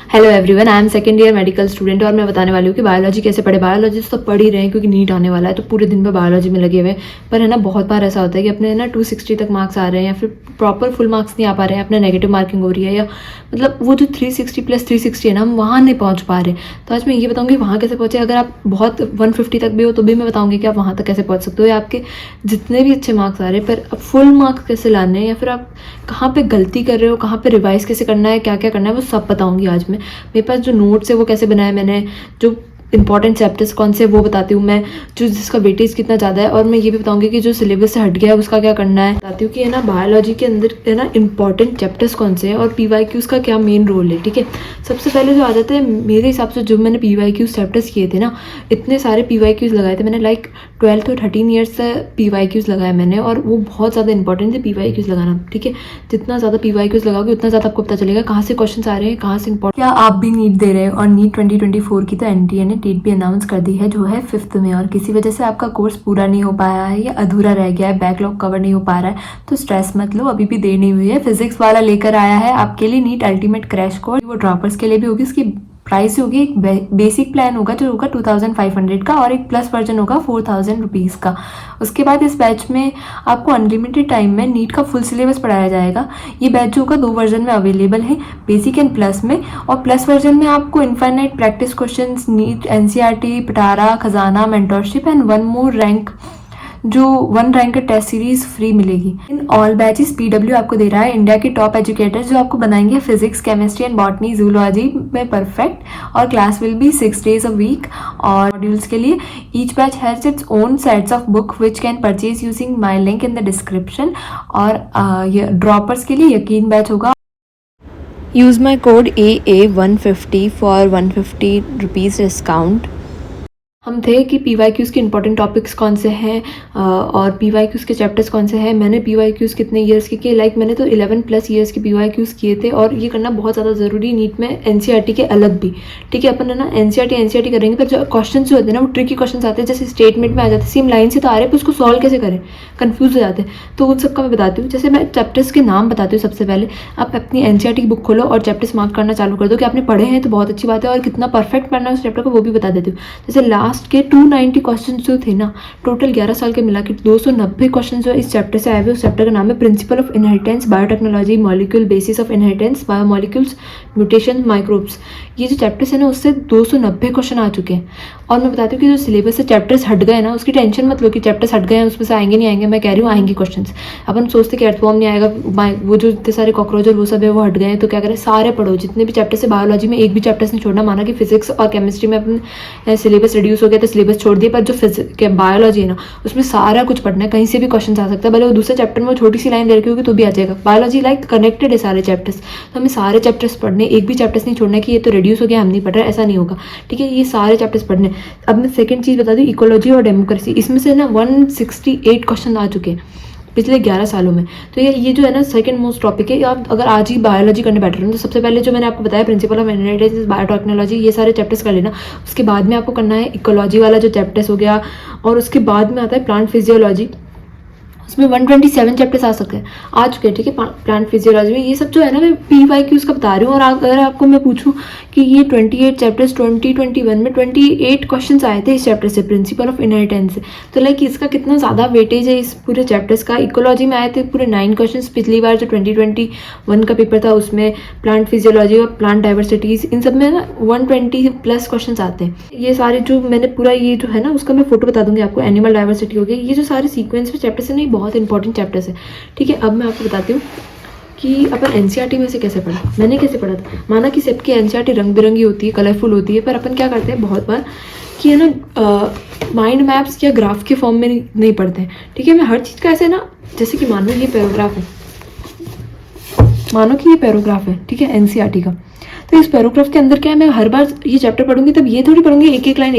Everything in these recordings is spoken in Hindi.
Hello everyone, I am second year medical student और मैं बताने वाली हूँ कि बायोलॉजी कैसे पढ़े। बायोलॉजी तो पढ़ ही रहे हैं क्योंकि नीट आने वाला है, तो पूरे दिन में बायोलॉजी में लगे हुए हैं। पर है ना, बहुत बार ऐसा होता है कि अपने ना 260 तक मार्क्स आ रहे हैं या फिर प्रॉपर फुल मार्क्स नहीं आ पा रहे हैं, अपने नेगेटिव मार्किंग हो रही है, या मतलब वो जो 360 + 360 है ना, हम वहाँ नहीं पहुँच पा रहे। तो आज मैं ये बताऊँगी वहाँ कैसे पहुँचे। अगर आप बहुत 150 तक भी हो तो भी मैं बताऊँगी कि आप वहाँ तक कैसे पहुँच सकते हो, या आपके जितने भी अच्छे मार्क्स आ रहे हैं पर अब फुल मार्क्स कैसे लाने हैं, या फिर आप कहाँ पे गलती कर रहे हो, कहाँ पे रिवाइज कैसे करना है, क्या क्या करना है, वो सब बताऊँगी आज मैं। मेरे पास जो नोट्स है वो कैसे बनाए मैंने, जो इंपॉर्टेंट चैप्टर्स कौन से वो बताती हूँ मैं, जो जिसका वेटेज कितना ज़्यादा है, और मैं ये भी बताऊँगी कि जो सिलेबस से हट गया है उसका क्या करना है। बताती हूँ कि है ना बायोलॉजी के अंदर है ना इंपॉर्टेंट चैप्टर्स कौन से हैं और PYQs का क्या मेन रोल है। ठीक है, सबसे पहले जो आ जाते हैं मेरे हिसाब से, जो मैंने PYQs चैप्टर्स किए थे ना, इतने सारे PYQs लगाए थे मैंने, लाइक 12 to 13 ईयर्स से PYQs लगाए मैंने, और वो बहुत ज़्यादा इंपॉर्टेंट थे PYQs लगाना। ठीक है, जितना ज़्यादा PYQs लगाओगे उतना ज़्यादा आपको पता चलेगा कहाँ से क्वेश्चन आ रहे हैं, कहाँ से इंपॉर्टेंट। क्या आप भी नीट दे रहे हो और नीट 2024 की तो NTA ने डेट भी अनाउंस कर दी है, जो है 5 में, और किसी वजह से आपका कोर्स पूरा नहीं हो पाया है या अधूरा रह गया है, बैकलॉग कवर नहीं हो पा रहा है, तो स्ट्रेस मत लो, अभी भी देर नहीं हुई है। फिजिक्स वाला लेकर आया है आपके लिए नीट अल्टीमेट क्रैश कोर्स, वो ड्रॉपर्स के लिए भी होगी। उसकी प्राइस होगी, एक बेसिक प्लान होगा जो होगा 2500 का, और एक प्लस वर्जन होगा 4000 रुपीज़ का। उसके बाद इस बैच में आपको अनलिमिटेड टाइम में नीट का फुल सिलेबस पढ़ाया जाएगा। ये बैच जो होगा 2 वर्जन में अवेलेबल है, बेसिक एंड प्लस में, और प्लस वर्जन में आपको infinite practice questions, NEET NCERT, पिटारा, खजाना, मेंटोरशिप एंड 1 मोर रैंक, जो 1 रैंक टेस्ट सीरीज फ्री मिलेगी। इन ऑल बैचेस PW आपको दे रहा है इंडिया के टॉप एजुकेटर्स, जो आपको बनाएंगे physics, chemistry and botany, zoology में परफेक्ट, और class will be 6 days a week। और मॉड्यूल्स के लिए each batch has its own sets of book which can purchase using my link in the description. और ये ड्रॉपर्स के लिए यकीन बैच होगा। Use my code AA150 for 150 rupees discount. हम थे कि PYQs के इंपॉर्टेंट टॉपिक्स कौन से हैं और PYQs के चैप्टर्स कौन से हैं। मैंने PYQs कितने ईयर्स के किए, लाइक मैंने तो 11+ ईयर्स के PYQs किए थे, और ये करना बहुत ज़्यादा ज़रूरी नीट में NCERT के अलग भी। ठीक है, अपन है ना NCERT करेंगे, पर जो क्वेश्चन जो होते हैं ना वो ट्रिकी क्वेश्चन आते हैं, जैसे स्टेटमेंट में आ जाते हैं, सेम लाइन से तो आ रहे हैं पर उसको सॉल्व कैसे करें, कन्फ्यूज हो जाते हैं। तो उन सबका मैं बताती हूँ। जैसे मैं चैप्टर्स के नाम बताती हूँ। सबसे पहले आप अपनी NCERT की बुक खोलो और चैप्टर्स मार्क करना चालू कर दो कि आपने पढ़े हैं, तो बहुत अच्छी बात है, और कितना परफेक्ट पढ़ना है उस चैप्टर को वो भी बता देती हूँ। जैसे लास्ट के 290 क्वेश्चन जो थे ना, टोटल 11 साल के मिला के 290 क्वेश्चन जो इस चैप्टर से आए हुए। उस चैप्टर का नाम है principle of inheritance, biotechnology, molecule basis of inheritance, biomolecules, mutation, microbes. ये जो चैप्टर्स है ना, उससे 290 क्वेश्चन आ चुके हैं। और मैं बताती हूँ कि जो सिलेबस से चैप्टर्स हट गए ना, उसकी टेंशन मत लो कि चैप्टर्स हट गए हैं उसमें से आएंगे नहीं आएंगे। मैं कह रही हूँ आएंगे क्वेश्चन। अपन सोचते कि अर्थवॉर्म नहीं आएगा, वो जो इतने सारे कॉकरोच और वो सब है वो हट गए हैं, तो क्या करें, सारे पढ़ो जितने भी चैप्टर्स है। बायोलॉजी में एक भी चैप्टर्स नहीं छोड़ना। माना कि फिजिक्स और केमिस्ट्री में अपन सिलेबस रिड्यूस हो गया तो सिलेबस छोड़ दिया, पर जो बायोलॉजी है ना उसमें सारा कुछ पढ़ना है, कहीं से भी क्वेश्चन आ सकता है, भले वो दूसरे चैप्टर में वो छोटी सी लाइन दे रखी होगी तो भी आ जाएगा। बायोलॉजी लाइक कनेक्टेड है सारे चैप्टर्स, तो हमें सारे चैप्टर्स पढ़ने, एक भी चैप्टर्स नहीं छोड़ना कि ये तो रिड्यूस हो गया हम नहीं पढ़ रहे, ऐसा नहीं होगा। ठीक है, ये सारे चैप्टर्स पढ़ने। अब मैं सेकंड चीज़ बता दूँ, इकोलॉजी और डेमोक्रेसी, इसमें से ना 168 क्वेश्चन आ चुके हैं पिछले 11 सालों में। तो ये जो है ना सेकंड मोस्ट टॉपिक है। आप अगर आज ही बायोलॉजी करने बैठ रहे हो तो सबसे पहले जो मैंने आपको बताया प्रिंसिपल ऑफ इनहेरिटेंस, बायोटेक्नोलॉजी, ये सारे चैप्टर्स कर लेना। उसके बाद में आपको करना है इकोलॉजी वाला जो चैप्टर्स हो गया, और उसके बाद में आता है प्लांट फिजियोलॉजी, उसमें 127 चैप्टर्स आ सकते हैं, आ चुके हैं। ठीक है, प्लांट फिजियोलॉजी में ये सब जो है ना मैं PYQs का बता रही हूँ। और अगर आपको मैं पूछूं कि ये 28 चैप्टर्स 2021 में 28 क्वेश्चंस आए थे इस चैप्टर से, प्रिंसिपल ऑफ इनहेरिटेंस से, तो लाइक इसका कितना ज़्यादा वेटेज है इस पूरे चैप्टर्स का। इकोलॉजी में आए थे पूरे 9 क्वेश्चन पिछली बार जो 2021 का पेपर था उसमें। प्लांट फिजियोलॉजी और प्लांट डाइवर्सिटीज, इन सब में ना 120+ क्वेश्चन आते हैं। ये सारे जो मैंने पूरा ये जो है ना उसका मैं फोटो बता दूंगी आपको। एनिमल डाइवर्सिटी हो गया, ये जो सारे सीक्वेंस में चैप्टर्स है ना, बहुत इंपॉर्टेंट चैप्टर्स है। ठीक है, अब मैं आपको बताती हूँ कि अपन NCERT में से कैसे पढ़ा। मैंने कैसे पढ़ा था। माना कि सबकी NCERT रंग बिरंगी होती है, कलरफुल होती है, पर अपन क्या करते हैं बहुत बार कि है ना माइंड मैप्स या ग्राफ के फॉर्म में नहीं पढ़ते हैं। ठीक है, मैं हर चीज़ का ऐसे ना, जैसे कि मानो ये पैराग्राफ है, मानो कि ये पैराग्राफ है, ठीक है, NCERT का, तो इस पैराग्राफ के अंदर क्या है, मैं हर बार ये चैप्टर पढ़ूंगी तब ये थोड़ी पढ़ूंगी एक एक लाइन।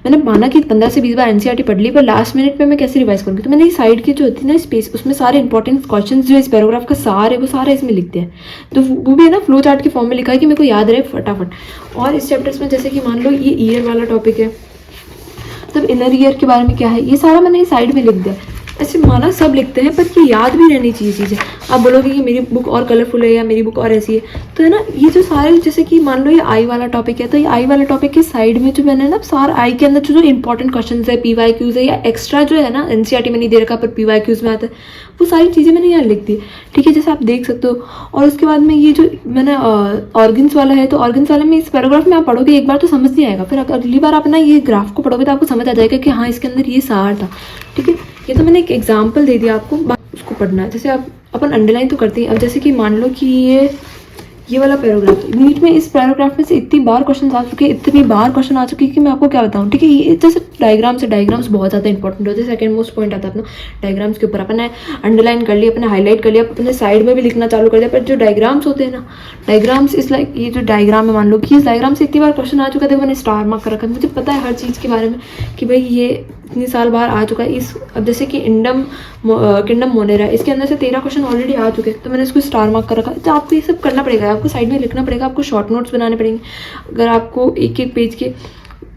मैंने माना कि 15 से 20 बार NCERT पढ़ ली, पर लास्ट मिनट में मैं कैसे रिवाइज करूंगी, तो मैंने ये साइड की जो होती है ना स्पेस, उसमें सारे इंपॉर्टेंट क्वेश्चंस जो इस पैराग्राफ का सार है वो सारे इसमें लिखते हैं। तो वो भी है ना फ्लो चार्ट के फॉर्म में लिखा है कि मेरे को याद रहे फटाफट। और इस चैप्टर्स में जैसे कि मान लो ये ईयर वाला टॉपिक है, तब इनर ईयर के बारे में क्या है, ये सारा मैंने साइड में लिख दिया। ऐसे माना सब लिखते हैं, पर ये याद भी रहनी चाहिए चीज़ें। आप बोलोगे कि मेरी बुक और कलरफुल है या मेरी बुक और ऐसी है, तो है ना, ये जो सारे, जैसे कि मान लो ये आई वाला टॉपिक है, तो ये आई वाला टॉपिक के साइड में जो मैंने ना सारा आई के अंदर जो इंपॉर्टेंट क्वेश्चन है, PYQs है, या एक्स्ट्रा जो है ना NCERT में नहीं दे रखा पर PYQs में आता है, वो सारी चीज़ें मैंने यहाँ लिख दी, ठीक है, जैसे आप देख सकते हो। और उसके बाद में ये जो मैंने ऑर्गन्स वाला है, तो ऑर्गन्स वाले में इस पैराग्राफ में आप पढ़ोगे एक बार तो समझ नहीं आएगा, फिर अगली बार आप ना ये ग्राफ को पढ़ोगे तो आपको समझ आ जाएगा कि हाँ इसके अंदर ये सार था, ठीक है। ये तो मैंने एक एग्जाम्पल दे दिया आपको, उसको पढ़ना है। जैसे आप अपन अंडरलाइन तो करते हैं, अब जैसे कि मान लो कि ये वाला पैराग्राफ नीट में, इस पैराग्राफ में से इतनी बार क्वेश्चन आ चुके हैं, इतनी बार क्वेश्चन आ चुके हैं कि मैं आपको क्या बताऊं, ठीक है। ये जैसे डायग्राम्स बहुत ज़्यादा इंपॉर्टेंट होते हैं। सेकंड मोस्ट पॉइंट आता है अपना डायग्राम्स के ऊपर। अपने अंडरलाइन कर लिया, अपने हाईलाइट कर लिया, अपने साइड में भी लिखना चालू कर दिया, पर जो डायग्राम्स होते हैं ना, डायग्राम्स इस लाइक, ये जो डायग्राम है, मान लो कि इस डायग्राम से इतनी बार क्वेश्चन आ चुका है, देखो मैंने स्टार मार्क कर रखा है, मुझे पता है हर चीज़ के बारे में कि भाई ये इतनी साल बाहर आ चुका है। इस अब जैसे कि किंगडम मोनेरा, इसके अंदर से 13 क्वेश्चन ऑलरेडी आ चुके हैं, तो मैंने इसको स्टार मार्क कर रखा है। तो आपको ये सब करना पड़ेगा, आपको साइड में लिखना पड़ेगा, आपको शॉर्ट नोट्स बनाने पड़ेंगे। अगर आपको एक एक पेज के,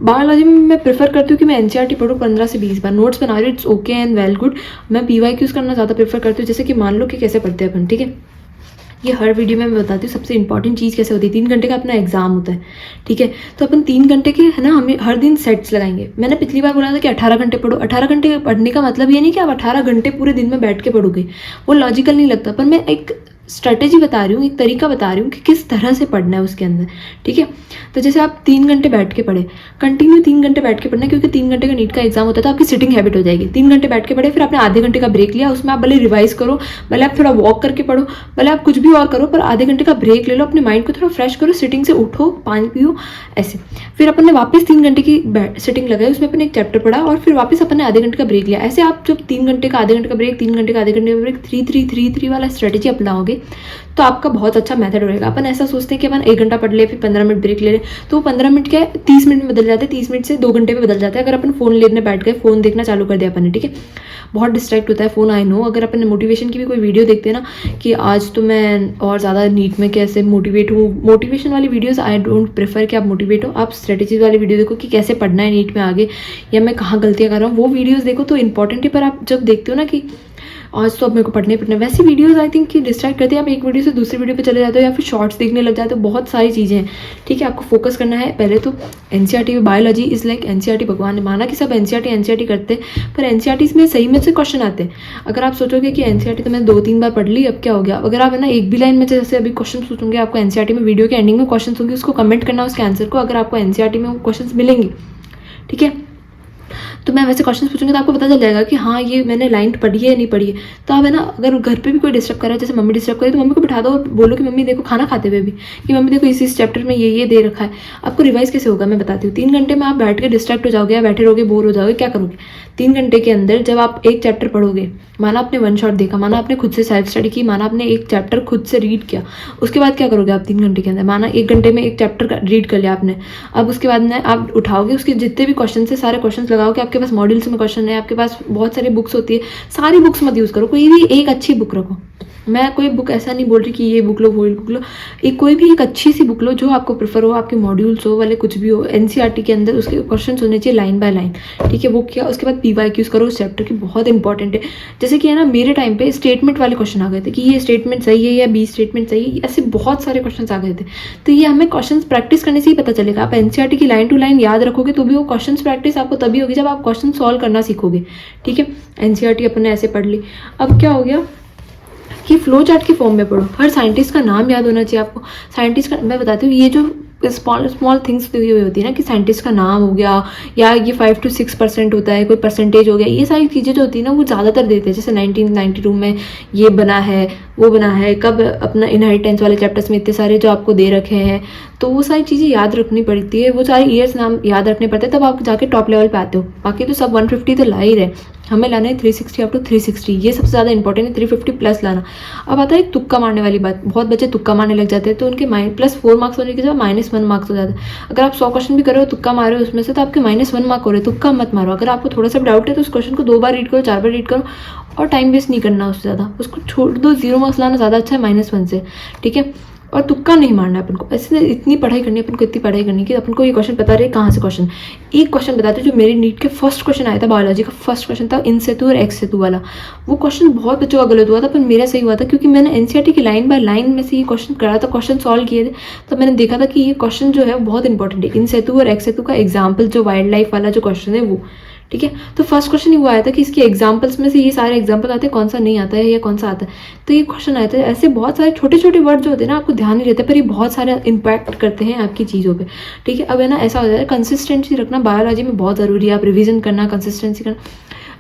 बायोलॉजी में मैं प्रेफर करती हूँ कि मैं NCERT पढ़ूँ 15 से 20 बार, नोट्स बना रही हूँ, it's okay and well good. मैं PYQs करना ज़्यादा प्रेफर करती हूँ। जैसे कि मान लो कि कैसे पढ़ते हैं अपन, ठीक है, ये हर वीडियो में मैं बताती हूँ सबसे इंपॉर्टेंट चीज़ कैसे होती है। 3 घंटे का अपना एग्जाम होता है, ठीक है, तो अपन 3 घंटे के है ना, हमें हर दिन सेट्स लगाएंगे। मैंने पिछली बार बोला था कि 18 घंटे पढ़ो। 18 घंटे पढ़ने का मतलब ये नहीं कि आप 18 घंटे पूरे दिन में बैठ के पढ़ोगे, वो लॉजिकल नहीं लगता, पर मैं एक स्ट्रेटेजी बता रही हूँ, एक तरीका बता रही हूँ कि किस तरह से पढ़ना है उसके अंदर, ठीक है। तो जैसे आप 3 घंटे बैठ के पढ़े, कंटिन्यू 3 घंटे बैठ के पढ़ना है, क्योंकि 3 घंटे का नीट का एग्जाम होता है, तो आपकी सिटिंग हैबिट हो जाएगी। 3 घंटे बैठ के पढ़े, फिर आपने आधे घंटे का ब्रेक लिया, उसमें आप भले रिवाइज करो, भले आप थोड़ा वॉक करके पढ़ो, भले आप कुछ भी और करो, पर आधे घंटे का ब्रेक ले लो, अपने माइंड को थोड़ा फ्रेश करो, सिटिंग से उठो, पानी पियो, ऐसे। फिर अपन ने वापस 3 घंटे की सिटिंग लगाई, उसमें अपन एक चैप्टर पढ़ा, और फिर वापस अपन ने आधे घंटे का ब्रेक लिया। ऐसे आप जब 3 घंटे का आधे घंटे का ब्रेक, 3 घंटे का आधे घंटे का ब्रेक, 3-3-3-3 वाला स्ट्रेटेजी अपनाओगे तो आपका बहुत अच्छा मेथड रहेगा। अपन ऐसा सोचते हैं कि अपन 1 घंटा पढ़ ले, फिर 15 मिनट ब्रेक ले ले, तो 15 मिनट क्या 30 मिनट में बदल जाते हैं, 30 मिनट से 2 घंटे में बदल जाता है। अगर अपन फोन लेने बैठ गए, फोन देखना चालू कर दिया अपन ने, ठीक है, बहुत डिस्ट्रैक्ट होता है फोन, आई नो। अगर अपन मोटिवेशन की भी कोई वीडियो देखते हैं ना कि आज तो मैं और ज़्यादा नीट में कैसे मोटिवेट हूँ, मोटिवेशन वाली वीडियोस आई डोंट प्रेफर कि आप मोटिवेट हो। आप स्ट्रेटेजीज वाली वीडियो देखो कि कैसे पढ़ना है नीट में आगे, या मैं कहाँ गलतियाँ कर रहा हूँ, वो वीडियोज़ देखो तो इंपॉर्टेंट है। पर आप जब देखते हो ना कि आज तो अब मेरे को पढ़ने वैसी वीडियोस आई थिंक कि डिस्ट्रैक्ट करते हैं। आप एक वीडियो से दूसरी वीडियो पे चले जाते हो, या फिर शॉर्ट्स देखने लग जाते हो, बहुत सारी चीज़ें हैं, ठीक है। आपको फोकस करना है। पहले तो NCERT में बायोलॉजी इज़ लाइक NCERT, भगवान ने माना कि सब NCERT करते हैं, पर NCERT में सही में से क्वेश्चन आते हैं। अगर आप सोचोगे कि NCERT तो मैंने 2-3 बार पढ़ ली, अब क्या हो गया, अगर आप है ना एक भी लाइन में जैसे अभी क्वेश्चन पूछूंगे आपको NCERT में, वीडियो के एंडिंग में क्वेश्चन होंगे, उसको कमेंट करना उसके आंसर को, अगर आपको NCERT में वो क्वेश्चन मिलेंगे, ठीक है। तो मैं वैसे क्वेश्चन पूछूंगी तो आपको पता चल जाएगा कि हाँ ये मैंने लाइन पढ़ी है या नहीं पढ़ी है। तो आप है ना, अगर घर पे भी कोई डिस्टर्ब कर रहा है, जैसे मम्मी डिस्टर्ब करे, तो मम्मी को बिठा दो और बोलो कि मम्मी देखो, खाना खाते हुए भी, कि मम्मी देखो इस चैप्टर में ये दे रखा है। आपको रिवाइज कैसे होगा मैं बताती हूँ। 3 घंटे में आप बैठ के डिस्ट्रैक्ट हो जाओगे, या बैठे रहोगे, बोर हो जाओगे, क्या करोगे। 3 घंटे के अंदर जब आप एक चैप्टर पढ़ोगे, माना आपने 1 शॉट देखा, माना आपने खुद से सेल्फ स्टडी की, माना आपने एक चैप्टर खुद से रीड किया, उसके बाद क्या करोगे आप 3 घंटे के अंदर, माना 1 घंटे में एक चैप्टर रीड कर लिया आपने, अब उसके बाद में आप उठाओगे उसके जितने भी क्वेश्चन है, सारे क्वेश्चन लगाओगे। आपके पास मॉड्यूल्स में क्वेश्चन है, आपके पास बहुत सारी बुक्स होती है, सारी बुक्स मत यूज़ करो, कोई भी एक अच्छी बुक रखो। मैं कोई बुक ऐसा नहीं बोल रही कि ये बुक लो वो बुक लो, एक कोई भी एक अच्छी सी बुक लो जो आपको प्रेफर हो, आपके मॉड्यूल्स हो वाले कुछ भी हो, NCERT के अंदर उसके क्वेश्चन होने चाहिए लाइन बाय लाइन, ठीक है। वो किया, उसके बाद PYQs करो उस चैप्टर की, बहुत इंपॉर्टेंट है। जैसे कि है ना, मेरे टाइम पे स्टेटमेंट वाले क्वेश्चन आ गए थे कि ये स्टेटमेंट सही है या B स्टेटमेंट सही है, ऐसे बहुत सारे क्वेश्चन आ गए थे। तो ये हमें क्वेश्चन प्रैक्टिस करने से ही पता चलेगा। आप NCERT की लाइन टू लाइन याद रखोगे तो भी वो क्वेश्चन प्रैक्टिस आपको तभी होगी जब आप क्वेश्चन सॉल्व करना सीखोगे, ठीक है। NCERT अपने ऐसे पढ़ ली। अब क्या हो गया कि फ्लो चार्ट की फॉर्म में पढ़ो। हर साइंटिस्ट का नाम याद होना चाहिए आपको। साइंटिस्ट का मैं बताती हूँ, ये जो स्मॉल थिंग्स तो ये होती है ना कि साइंटिस्ट का नाम हो गया, या ये 5 to 6% होता है, कोई परसेंटेज हो गया, ये सारी चीज़ें जो होती है ना वो ज़्यादातर देते हैं। जैसे 1992 में ये बना है, वो बना है, कब अपना इनहेरिटेंस वाले चैप्टर्स में इतने सारे जो आपको दे रखे हैं, तो वो सारी चीज़ें याद रखनी पड़ती है, वो सारे ईयर्स नाम याद रखने पड़ते हैं, तब आप जाके टॉप लेवल पे आते हो। बाकी तो सब 150 तो ला ही रहे, हमें लाना है 360 अप टू 360, ये सबसे ज़्यादा इंपॉर्टेंट है, 350 प्लस लाना। अब आता है तुक्का मारने वाली बात। बहुत बच्चे तुक्का मारने लग जाते हैं, तो उनके +4 मार्क्स होने के जगह -1 मार्क्स हो जाता है। अगर आप 100 क्वेश्चन भी कर रहे हो, तुक्का मारे हो उसमें से, तो आपके -1 मार्क हो रहे हैं। तुक्का मत मारो। अगर आपको थोड़ा सा डाउट है तो उस क्वेश्चन को 2 बार रीड करो, 4 बार रीड करो, और टाइम वेस्ट नहीं करना उससे ज़्यादा, उसको छोड़ दो। 0 मार्क्स लाना ज़्यादा अच्छा है -1 से, ठीक है। और तुक्का नहीं मारना है अपन को। ऐसे इतनी पढ़ाई करनी है अपन को, इतनी पढ़ाई करनी कि अपन को ये क्वेश्चन पता रहे कहाँ से क्वेश्चन। एक क्वेश्चन बताते जो मेरी नीट के फर्स्ट क्वेश्चन आया था, बायोलॉजी का फर्स्ट क्वेश्चन था इन सेतु और एक्स सेतु वाला। वो क्वेश्चन बहुत बच्चों का गलत हुआ था, पर मेरा सही हुआ था क्योंकि मैंने एनसीईआरटी की लाइन बाय लाइन में से ये क्वेश्चन करा था, क्वेश्चन सॉल्व किए थे। तब मैंने देखा था कि ये क्वेश्चन जो है बहुत इंपॉर्टेंट है। इन सेतु और एक्स सेतु का एग्जाम्पल जो वाइल्ड लाइफ वाला जो क्वेश्चन है वो, ठीक है। तो फर्स्ट क्वेश्चन ही वो आया था कि इसके एग्जाम्पल्स में से ये सारे एग्जाम्पल आते हैं, कौन सा नहीं आता है या कौन सा आता है। तो ये क्वेश्चन आया था। ऐसे बहुत सारे छोटे छोटे वर्ड जो होते हैं ना, आपको ध्यान नहीं रहते, पर ये बहुत सारे इम्पैक्ट करते हैं आपकी चीज़ों पे, ठीक है। अब है ना ऐसा हो जाता है, कंसिस्टेंसी रखना बायोलॉजी में बहुत ज़रूरी है। आप रिविजन करना, कंसिस्टेंसी करना।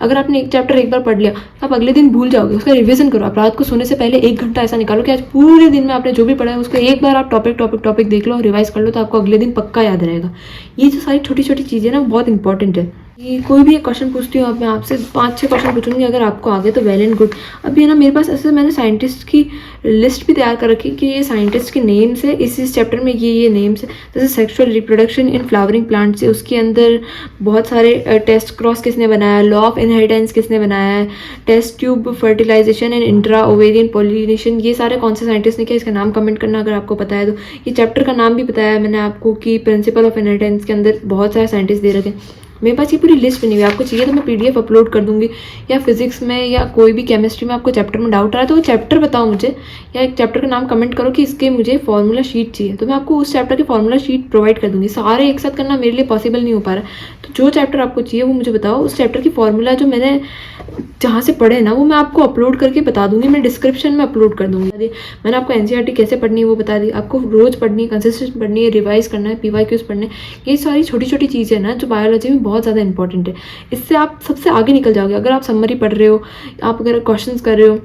अगर आपने एक चैप्टर एक बार पढ़ लिया, आप अगले दिन भूल जाओगे, उसका रिवीजन करो। आप रात को सोने से पहले 1 घंटा ऐसा निकालो कि आज पूरे दिन में आपने जो भी पढ़ा है उसको एक बार आप टॉपिक देख लो और रिवाइज कर लो, तो आपको अगले दिन पक्का याद रहेगा। ये जो सारी छोटी छोटी चीज़ें ना बहुत इंपॉर्टेंट है। ये कोई भी एक क्वेश्चन पूछती हूँ, अब मैं आपसे 5-6 क्वेश्चन पूछूंगी, अगर आपको आ गए तो वेल एंड गुड। अभी है ना मेरे पास ऐसे मैंने साइंटिस्ट की लिस्ट भी तैयार कर रखी कि ये साइंटिस्ट के नेम्स है, इस चैप्टर में ये नेम्स है। जैसे sexual reproduction in flowering plants है, उसके अंदर बहुत सारे टेस्ट क्रॉस किसने बनाया है, लॉ ऑफ इनहेरिटेंस किसने बनाया है, test tube fertilization and intra ovarian pollination, ये सारे कौन से साइंटिस्ट ने किया, इसका नाम कमेंट करना अगर आपको पता है तो। ये चैप्टर का नाम भी बताया मैंने आपको कि प्रिंसिपल ऑफ इनहेरिटेंस के अंदर बहुत सारे साइंटिस्ट दे रखे हैं। मेरे पास ये पूरी लिस्ट बनी हुई है, आपको चाहिए तो मैं पीडीएफ अपलोड कर दूंगी। या फिजिक्स में या कोई भी केमिस्ट्री में आपको चैप्टर में डाउट आ रहा है तो वो चैप्टर बताओ मुझे, या एक चैप्टर का नाम कमेंट करो कि इसके मुझे फॉर्मूला शीट चाहिए, तो मैं आपको उस चैप्टर की फॉर्मूला शीट प्रोवाइड कर दूंगी। सारे एक साथ करना मेरे लिए पॉसिबल नहीं हो पा रहा है, तो जो चैप्टर आपको चाहिए वो मुझे बताओ। उस चैप्टर की फॉर्मूला जो मैंने जहाँ से पढ़े ना वो मैं आपको अपलोड करके बता दूंगी, मैं डिस्क्रिप्शन में अपलोड कर दूंगी। मैंने आपको एनसीईआरटी कैसे पढ़नी है वो बता दी, आपको रोज पढ़नी है, कंसिस्टेंट पढ़नी है, रिवाइज करना है, पीवाईक्यूज पढ़ने। ये सारी छोटी छोटी चीज़ें ना जो बायोलॉजी में बहुत ज़्यादा इंपॉर्टेंट है। इससे आप सबसे आगे निकल जाओगे। अगर आप समरी पढ़ रहे हो, आप अगर क्वेश्चंस कर रहे हो,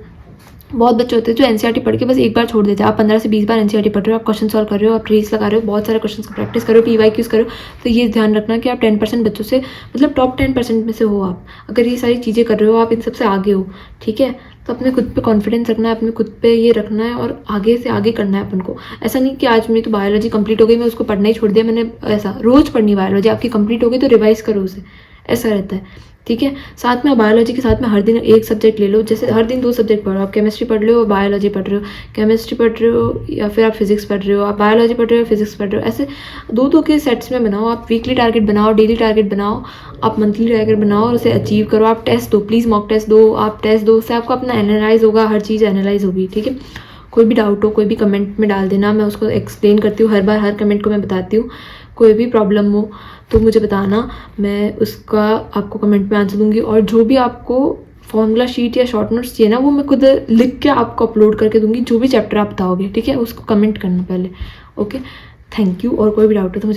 बहुत बच्चे होते हैं जो एनसीईआरटी पढ़ के बस एक बार छोड़ देते हैं। आप 15 से 20 बार एनसीईआरटी पढ़ रहे हो, आप क्वेश्चन सॉल्व कर रहे हो, आप ट्रीज लगा रहे हो, बहुत सारे क्वेश्चन का प्रैक्टिस करो, पीवाईक्यूज करो, तो ये ध्यान रखना कि आप 10% बच्चों से, मतलब टॉप 10% में से हो आप। अगर ये सारी चीज़ें कर रहे हो, आप इन सबसे आगे हो, ठीक है। तो अपने खुद पे कॉन्फिडेंस रखना है, अपने खुद पे ये रखना है और आगे से आगे करना है अपन को। ऐसा नहीं कि आज मेरी तो बायोलॉजी कंप्लीट हो गई, मैं उसको पढ़ना ही छोड़ दिया मैंने। ऐसा रोज़ पढ़नी बायोलॉजी, आपकी कंप्लीट हो गई तो रिवाइज करो उसे, ऐसा रहता है, ठीक है। साथ में बायोलॉजी के साथ में हर दिन एक सब्जेक्ट ले लो, जैसे हर दिन 2 सब्जेक्ट पढ़ो। आप केमिस्ट्री पढ़ रहे हो, बायोलॉजी पढ़ रहे हो, केमिस्ट्री पढ़ रहे हो या फिर आप फिजिक्स पढ़ रहे हो, आप बायोलॉजी पढ़ रहे हो, फिजिक्स पढ़ रहे हो, ऐसे 2-2 के सेट्स में बनाओ। आप वीकली टारगेट बनाओ, डेली टारगेट बनाओ, आप मंथली टारगेट बनाओ और उसे अचीव करो। आप टेस्ट दो, प्लीज़ मॉक टेस्ट दो, आप टेस्ट दो, उससे आपको अपना एनालाइज होगा, हर चीज़ एनालाइज होगी, ठीक है। कोई भी डाउट हो, कोई भी कमेंट में डाल देना, मैं उसको एक्सप्लेन करती हूँ हर बार, हर कमेंट को मैं बताती हूँ। कोई भी प्रॉब्लम हो तो मुझे बताना, मैं उसका आपको कमेंट में आंसर दूंगी। और जो भी आपको फॉर्मूला शीट या शॉर्ट नोट्स चाहिए ना, वो मैं खुद लिख के आपको अपलोड करके दूंगी, जो भी चैप्टर आप बताओगे, ठीक है। उसको कमेंट करना पहले, ओके। Thank you. और कोई भी डाउट हो तो मुझे